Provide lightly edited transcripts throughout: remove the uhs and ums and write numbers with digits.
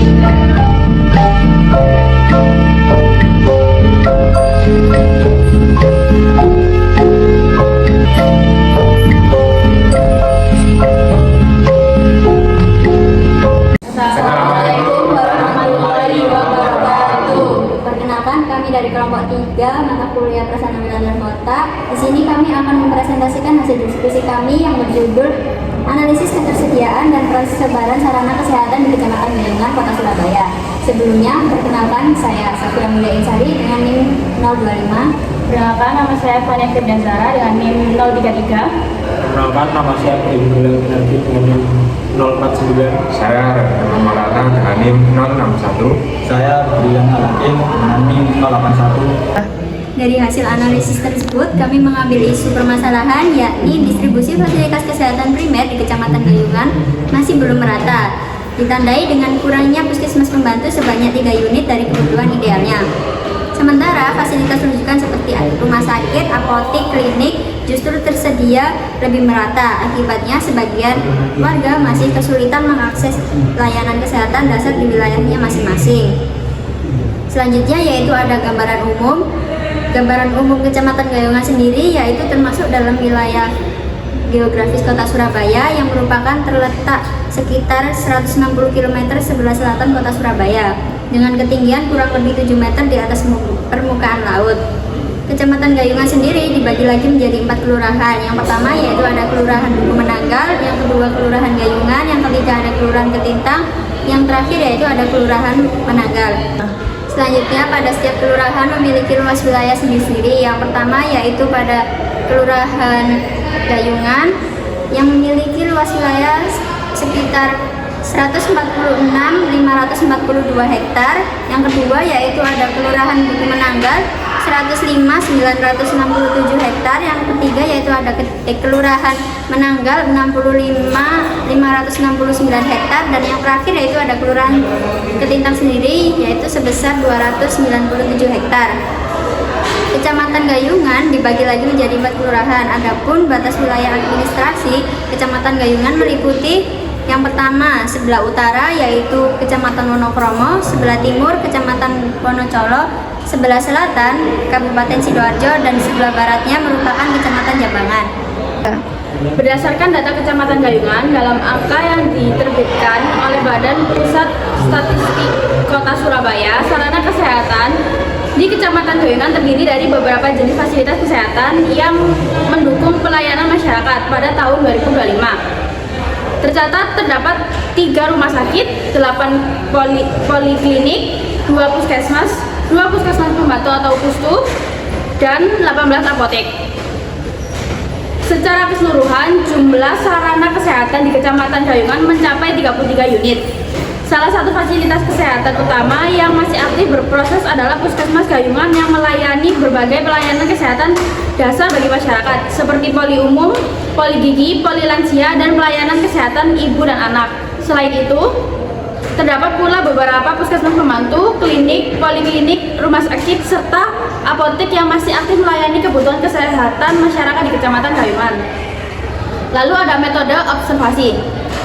Assalamualaikum warahmatullahi wabarakatuh. Perkenalkan, kami dari kelompok 3 mata kuliah Perasaan Wilayah Kota. Di sini kami akan mempresentasikan hasil diskusi kami yang berjudul Analisis Ketersediaan dan Persebaran Sarana Kesehatan di Kecamatan Gayungan, Kota Surabaya. Sebelumnya, perkenalkan saya Safira Mulia Insari dengan NIM 025. Perkenalkan, nama saya Fania Firdansara dengan NIM 033. Perkenalkan, nama saya Ibu Energi dengan NIM 049. Saya Rana Maulana dengan NIM 061. Saya Brian Aladdin dengan NIM 081. Dari hasil analisis tersebut, kami mengambil isu permasalahan yakni distribusi fasilitas kesehatan primer di Kecamatan Gayungan masih belum merata, ditandai dengan kurangnya puskesmas pembantu sebanyak 3 unit dari kebutuhan idealnya. Sementara fasilitas rujukan seperti rumah sakit, apotek, klinik justru tersedia lebih merata. Akibatnya sebagian warga masih kesulitan mengakses layanan kesehatan dasar di wilayahnya masing-masing. Selanjutnya yaitu ada gambaran umum. Gambaran umum Kecamatan Gayungan sendiri yaitu termasuk dalam wilayah geografis Kota Surabaya yang merupakan terletak sekitar 160 km sebelah selatan Kota Surabaya dengan ketinggian kurang lebih 7 meter di atas permukaan laut. Kecamatan Gayungan sendiri dibagi lagi menjadi 4 kelurahan. Yang pertama yaitu ada Kelurahan Duku Menanggal, yang kedua Kelurahan Gayungan, yang ketiga ada Kelurahan Ketintang, yang terakhir yaitu ada Kelurahan Menanggal. Selanjutnya, pada setiap kelurahan memiliki luas wilayah sendiri-sendiri. Yang pertama yaitu pada Kelurahan Gayungan yang memiliki luas wilayah sekitar 146.542 hektar. Yang kedua yaitu ada Kelurahan Duku Menanggal 105.967 hektar. Yang ketiga yaitu ada Kelurahan Menanggal 65.569 hektar, dan yang terakhir yaitu ada Kelurahan Ketintang sendiri yaitu sebesar 297 hektar. Kecamatan Gayungan dibagi lagi menjadi 4 kelurahan. Adapun batas wilayah administrasi Kecamatan Gayungan meliputi yang pertama sebelah utara yaitu Kecamatan Wonokromo, sebelah timur Kecamatan Wonocolo, sebelah selatan Kabupaten Sidoarjo, dan sebelah baratnya merupakan Kecamatan Jambangan. Berdasarkan data Kecamatan Gayungan, dalam angka yang diterbitkan oleh Badan Pusat Statistik Kota Surabaya, sarana kesehatan di Kecamatan Gayungan terdiri dari beberapa jenis fasilitas kesehatan yang mendukung pelayanan masyarakat pada tahun 2025. Tercatat terdapat 3 rumah sakit, 8 poliklinik, 2 puskesmas pembantu atau pustu, dan 18 apotek. Secara keseluruhan, jumlah sarana kesehatan di Kecamatan Gayungan mencapai 33 unit. Salah satu fasilitas kesehatan utama yang masih aktif berproses adalah Puskesmas Gayungan yang melayani berbagai pelayanan kesehatan dasar bagi masyarakat seperti poli umum, poli gigi, poli lansia, dan pelayanan kesehatan ibu dan anak. Selain itu, terdapat pula beberapa puskesmas pembantu, klinik, poliklinik, rumah sakit, serta apotek yang masih aktif melayani kebutuhan kesehatan masyarakat di Kecamatan Gayungan. Lalu ada metode observasi.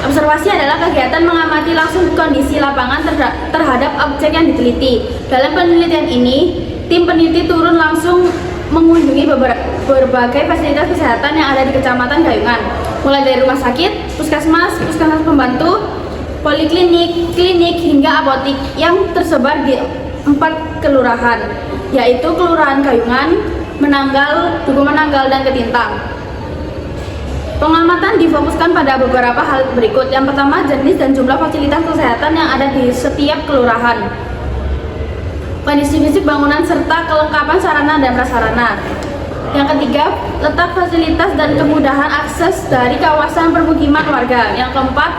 Observasi adalah kegiatan mengamati langsung kondisi lapangan terhadap objek yang diteliti. Dalam penelitian ini, tim peneliti turun langsung mengunjungi berbagai fasilitas kesehatan yang ada di Kecamatan Gayungan, mulai dari rumah sakit, puskesmas pembantu, poliklinik, klinik, hingga apotek yang tersebar di 4 kelurahan, yaitu Kelurahan Gayungan, Menanggal, Duku Menanggal, dan Ketintang. Pengamatan difokuskan pada beberapa hal berikut. Yang pertama, jenis dan jumlah fasilitas kesehatan yang ada di setiap kelurahan, kondisi fisik bangunan, serta kelengkapan sarana dan prasarana. Yang ketiga, letak fasilitas dan kemudahan akses dari kawasan permukiman warga. Yang keempat,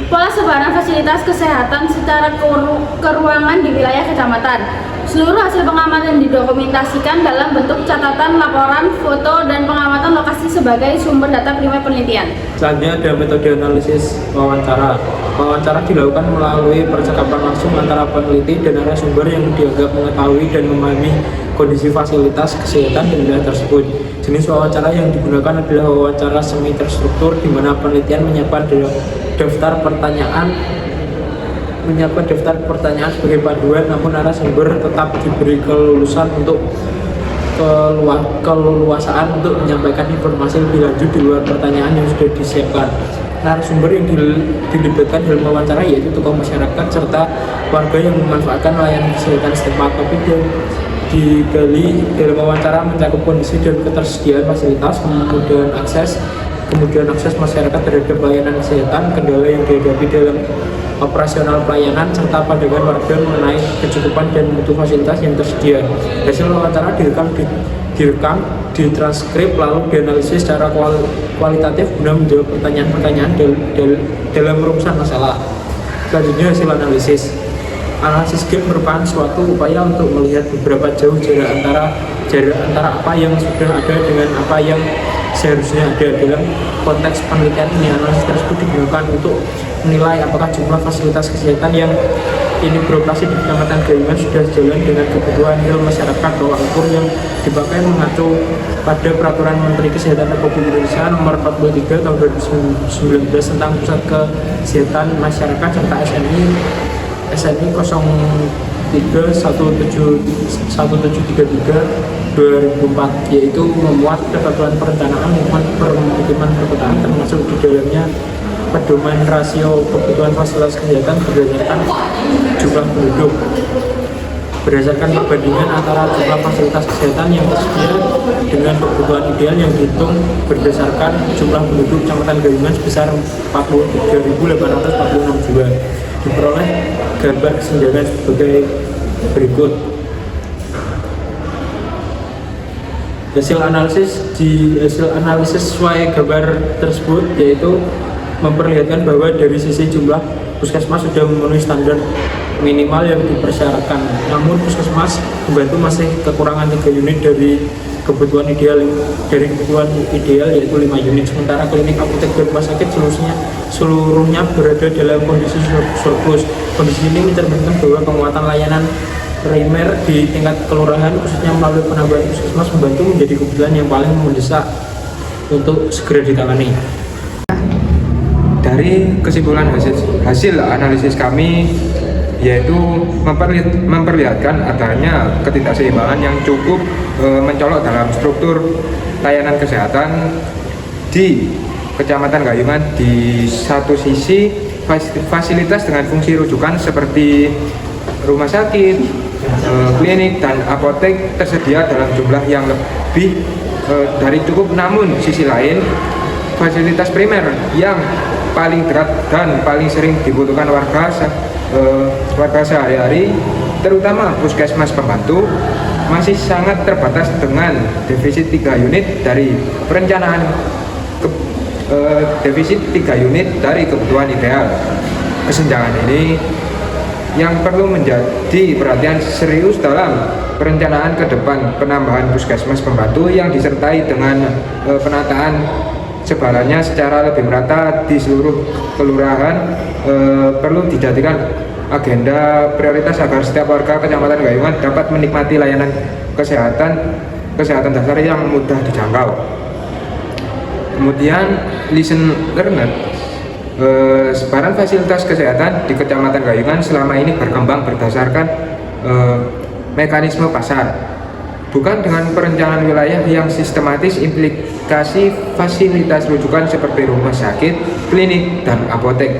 pola sebaran fasilitas kesehatan secara keruangan di wilayah kecamatan. Seluruh hasil pengamatan didokumentasikan dalam bentuk catatan, laporan, foto, dan pengamatan lokasi sebagai sumber data primer penelitian. Selanjutnya ada metode analisis wawancara. Wawancara dilakukan melalui percakapan langsung antara peneliti dan narasumber yang dianggap mengetahui dan memahami kondisi fasilitas kesehatan di wilayah tersebut. Jenis wawancara yang digunakan adalah wawancara semi terstruktur, di mana penelitian menyiapkan daftar pertanyaan menyiapkan daftar pertanyaan sebagai panduan, namun narasumber tetap diberi kelulusan untuk keleluasaan untuk menyampaikan informasi lebih lanjut di luar pertanyaan yang sudah disiapkan. Narasumber yang dilibatkan dalam wawancara yaitu tokoh masyarakat serta warga yang memanfaatkan layanan kesehatan setempat. Topik yang digali dalam wawancara mencakup kondisi dan ketersediaan fasilitas, kemudian akses masyarakat terhadap layanan kesehatan, kendala yang dihadapi dalam operasional pelayanan, serta pandangan warga mengenai kecukupan dan mutu fasilitas yang tersedia. Hasil wawancara direkam, ditranskrip, lalu dianalisis secara kualitatif guna menjawab pertanyaan-pertanyaan dalam rumusan masalah. Selanjutnya hasil analisis. Analisis gap merupakan suatu upaya untuk melihat beberapa jauh jarak antara apa yang sudah ada dengan apa yang seharusnya ada. Dalam konteks penelitian ini, analisis tersebut digunakan untuk menilai apakah jumlah fasilitas kesehatan yang ini beroperasi di Kecamatan Gayungan sudah sejalan dengan kebutuhan real masyarakat. Tolak ukur yang dipakai mengacu pada Peraturan Menteri Kesehatan Republik Indonesia Nomor 43 Tahun 2019 tentang Pusat Kesehatan Masyarakat serta SNI 031733/2004, yaitu memuat ketentuan perencanaan lingkungan permukiman perkotaan, termasuk di dalamnya pedoman rasio kebutuhan fasilitas kesehatan berdasarkan jumlah penduduk. Berdasarkan perbandingan antara jumlah fasilitas kesehatan yang tersedia dengan kebutuhan ideal yang dihitung berdasarkan jumlah penduduk Kecamatan Gayungan sebesar 43.846 jiwa, diperoleh gambar kesenjangan sebagai berikut. Hasil analisis sesuai gambar tersebut yaitu memperlihatkan bahwa dari sisi jumlah puskesmas sudah memenuhi standar minimal yang dipersyaratkan. Namun puskesmas membantu masih kekurangan 3 unit dari kebutuhan ideal yaitu 5 unit. Sementara klinik, apotek, dan rumah sakit seluruhnya berada dalam kondisi surplus. Kondisi ini mencerminkan bahwa penguatan layanan primer di tingkat kelurahan khususnya melalui penambahan puskesmas membantu menjadi kebutuhan yang paling mendesak untuk segera ditangani. Dari kesimpulan hasil analisis kami yaitu memperlihatkan adanya ketidakseimbangan yang cukup mencolok dalam struktur layanan kesehatan di Kecamatan Gayungan. Di satu sisi fasilitas dengan fungsi rujukan seperti rumah sakit, klinik, dan apotek tersedia dalam jumlah yang lebih dari cukup. Namun sisi lain fasilitas primer yang paling berat dan paling sering dibutuhkan warga sehari-hari, terutama puskesmas pembantu, masih sangat terbatas dengan defisit 3 unit dari perencanaan kebutuhan ideal. Kesenjangan ini yang perlu menjadi perhatian serius dalam perencanaan ke depan. Penambahan puskesmas pembantu yang disertai dengan penataan sebarannya secara lebih merata di seluruh kelurahan perlu dijadikan agenda prioritas agar setiap warga Kecamatan Gayungan dapat menikmati layanan kesehatan dasar yang mudah dijangkau. Kemudian lesson learned, sebaran fasilitas kesehatan di Kecamatan Gayungan selama ini berkembang berdasarkan mekanisme pasar, bukan dengan perencanaan wilayah yang sistematis. Implikasi fasilitas rujukan seperti rumah sakit, klinik, dan apotek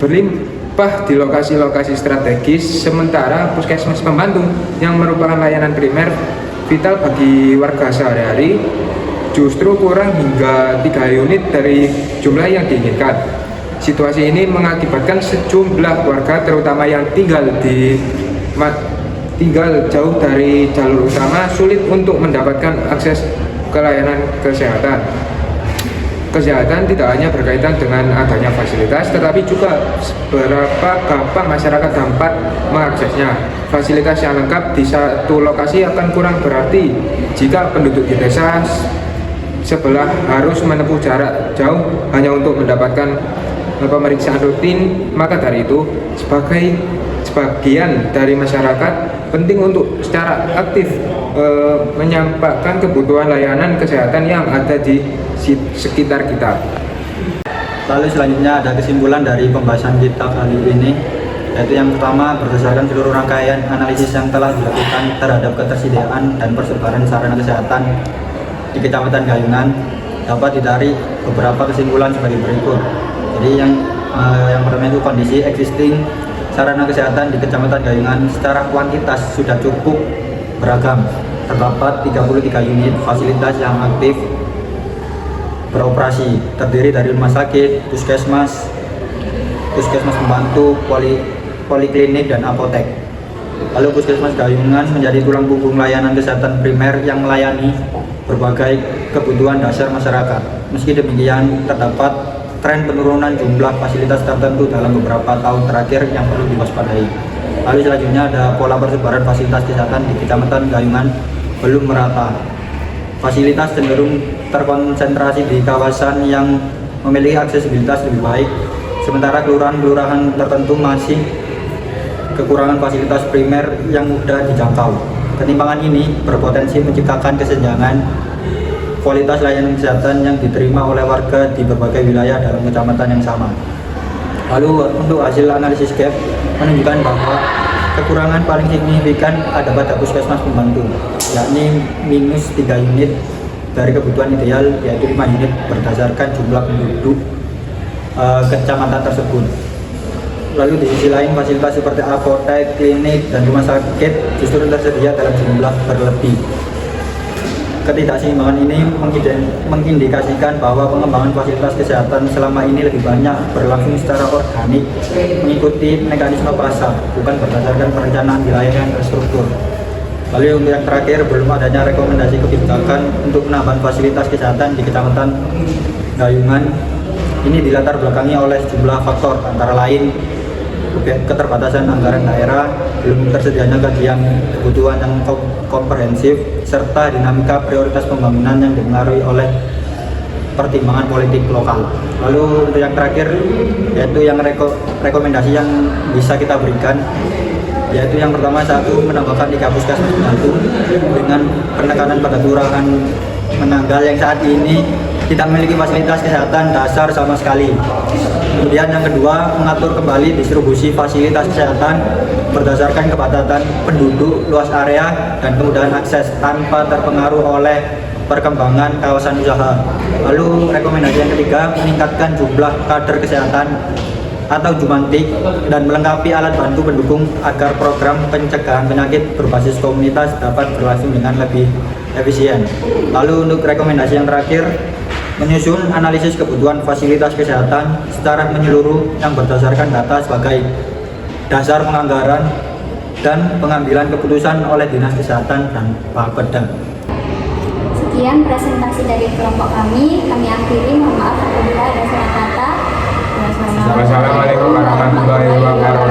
berlimpah di lokasi-lokasi strategis, sementara puskesmas pembantu yang merupakan layanan primer vital bagi warga sehari-hari justru kurang hingga 3 unit dari jumlah yang diinginkan. Situasi ini mengakibatkan sejumlah warga, terutama yang tinggal jauh dari jalur utama, sulit untuk mendapatkan akses ke layanan kesehatan. Kesehatan tidak hanya berkaitan dengan adanya fasilitas, tetapi juga seberapa gampang masyarakat dapat mengaksesnya. Fasilitas yang lengkap di satu lokasi akan kurang berarti jika penduduk di desa sebelah harus menempuh jarak jauh hanya untuk mendapatkan pemeriksaan rutin. Maka dari itu, sebagian dari masyarakat penting untuk secara aktif menyampaikan kebutuhan layanan kesehatan yang ada di sekitar kita. Lalu selanjutnya ada kesimpulan dari pembahasan kita kali ini. yaitu yang pertama berdasarkan seluruh rangkaian analisis yang telah dilakukan terhadap ketersediaan dan persebaran sarana kesehatan di Kecamatan Gayungan dapat ditarik beberapa kesimpulan sebagai berikut. Jadi yang pertama itu kondisi existing sarana kesehatan di Kecamatan Gayungan secara kuantitas sudah cukup beragam. Terdapat 33 unit fasilitas yang aktif beroperasi, terdiri dari rumah sakit, puskesmas pembantu, poliklinik, dan apotek. Lalu Puskesmas Gayungan menjadi tulang punggung layanan kesehatan primer yang melayani berbagai kebutuhan dasar masyarakat. Meski demikian, terdapat tren penurunan jumlah fasilitas tertentu dalam beberapa tahun terakhir yang perlu diwaspadai. Lalu selanjutnya ada pola persebaran fasilitas kesehatan di Kecamatan Gayungan belum merata. Fasilitas cenderung terkonsentrasi di kawasan yang memiliki aksesibilitas lebih baik, sementara kelurahan-kelurahan tertentu masih kekurangan fasilitas primer yang mudah dijangkau. Ketimpangan ini berpotensi menciptakan kesenjangan kualitas layanan kesehatan yang diterima oleh warga di berbagai wilayah dalam kecamatan yang sama. Lalu untuk hasil analisis gap menunjukkan bahwa kekurangan paling signifikan ada pada puskesmas pembantu, yakni minus 3 unit dari kebutuhan ideal, yaitu 5 unit berdasarkan jumlah penduduk kecamatan tersebut. Lalu di sisi lain fasilitas seperti apotek, klinik, dan rumah sakit justru tersedia dalam jumlah berlebih. Ketidakseimbangan ini mengindikasikan bahwa pengembangan fasilitas kesehatan selama ini lebih banyak berlangsung secara organik, mengikuti mekanisme pasar, bukan berdasarkan perencanaan wilayah yang terstruktur. Lalu untuk yang terakhir, belum adanya rekomendasi kebijakan untuk penambahan fasilitas kesehatan di Kecamatan Gayungan. Ini dilatar belakangi oleh sejumlah faktor, antara lain keterbatasan anggaran daerah, belum tersedianya kajian kebutuhan yang komprehensif, serta dinamika prioritas pembangunan yang dipengaruhi oleh pertimbangan politik lokal. Lalu untuk yang terakhir, yaitu yang rekomendasi yang bisa kita berikan, yaitu yang pertama, satu, menambahkan 3 puskesmas pembantu dengan penekanan pada kelurahan Menanggal yang saat ini tidak memiliki fasilitas kesehatan dasar sama sekali. Kemudian yang kedua, mengatur kembali distribusi fasilitas kesehatan berdasarkan kepadatan penduduk, luas area, dan kemudahan akses tanpa terpengaruh oleh perkembangan kawasan usaha. Lalu rekomendasi yang ketiga, meningkatkan jumlah kader kesehatan atau Jumantik dan melengkapi alat bantu pendukung agar program pencegahan penyakit berbasis komunitas dapat berlangsung dengan lebih efisien. Lalu untuk rekomendasi yang terakhir, menyusun analisis kebutuhan fasilitas kesehatan secara menyeluruh yang berdasarkan data sebagai dasar penganggaran dan pengambilan keputusan oleh Dinas Kesehatan dan Bapeda. Sekian presentasi dari kelompok kami akhiri. Mohon maaf apabila ada salah kata. Wassalamualaikum warahmatullahi wabarakatuh.